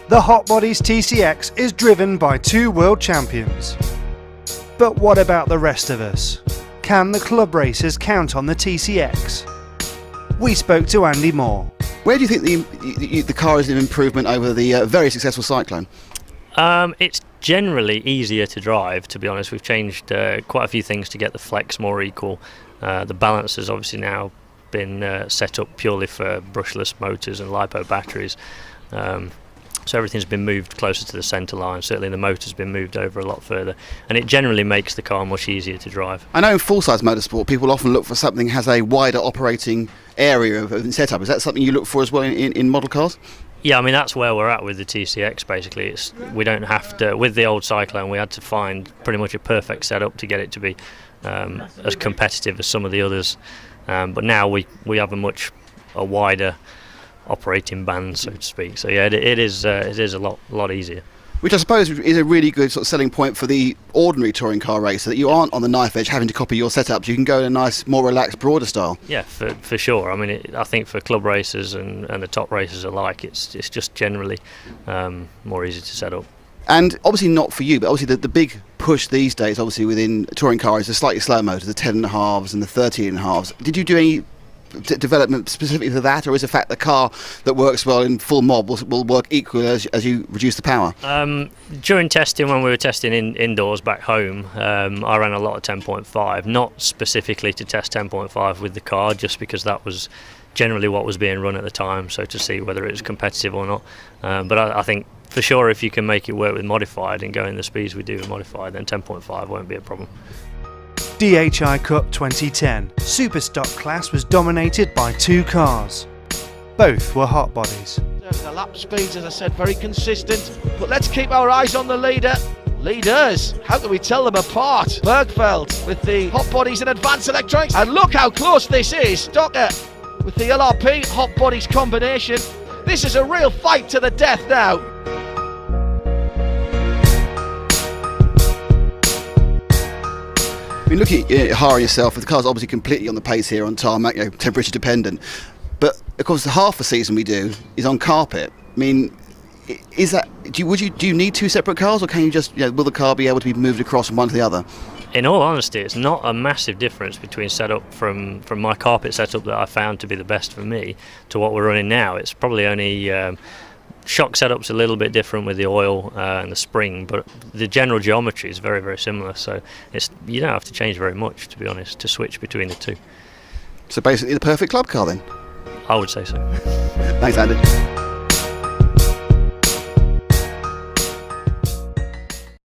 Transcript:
The Hot Bodies TCX is driven by two world champions. But what about the rest of us? Can the club racers count on the TCX? We spoke to Andy Moore. Where do you think the car is an improvement over the very successful Cyclone? It's generally easier to drive, to be honest. We've changed quite a few things to get the flex more equal. The balance has obviously now been set up purely for brushless motors and LiPo batteries. So everything's been moved closer to the centre line. Certainly the motor's been moved over a lot further, and it generally makes the car much easier to drive. I know in full-size motorsport people often look for something that has a wider operating area of setup. Is that something you look for as well in model cars? Yeah, I mean that's where we're at with the TCX basically. We don't have to, with the old Cyclone we had to find pretty much a perfect setup to get it to be as competitive as some of the others. But now we have a wider operating band, so to speak. So yeah, it is a lot easier. Which I suppose is a really good sort of selling point for the ordinary touring car racer, that you aren't on the knife edge having to copy your setups. You can go in a nice, more relaxed, broader style. Yeah, for sure. I mean, I think for club racers and the top racers alike, it's just generally more easy to set up. And obviously not for you, but obviously the big push these days, obviously within touring cars, is the slightly slower motors, the 10.5s and the 13.5s. Did you do any development specifically for that, or is the fact the car that works well in full mob will work equally as you reduce the power? During testing, when we were testing indoors back home, I ran a lot of 10.5, not specifically to test 10.5 with the car, just because that was generally what was being run at the time, so to see whether it was competitive or not. But I think for sure if you can make it work with modified and go in the speeds we do with modified, then 10.5 won't be a problem. DHI Cup 2010 Superstock class was dominated by two cars. Both were hot bodies. The lap speeds, as I said, very consistent, but let's keep our eyes on the leader. Leaders, how can we tell them apart? Bergfeld with the hot bodies and advanced electronics, and look how close this is. Docker with the LRP hot bodies combination. This is a real fight to the death now. I mean, looking at Hara yourself, the car's obviously completely on the pace here on tarmac, temperature dependent. But of course, the half the season we do is on carpet. I mean, is that? Do you need two separate cars, or can you just? Will the car be able to be moved across from one to the other? In all honesty, it's not a massive difference between setup from my carpet setup that I found to be the best for me to what we're running now. It's probably only shock setup's a little bit different with the oil and the spring, but the general geometry is very, very similar. So you don't have to change very much, to be honest, to switch between the two. So basically, the perfect club car then. I would say so. Thanks, Andy.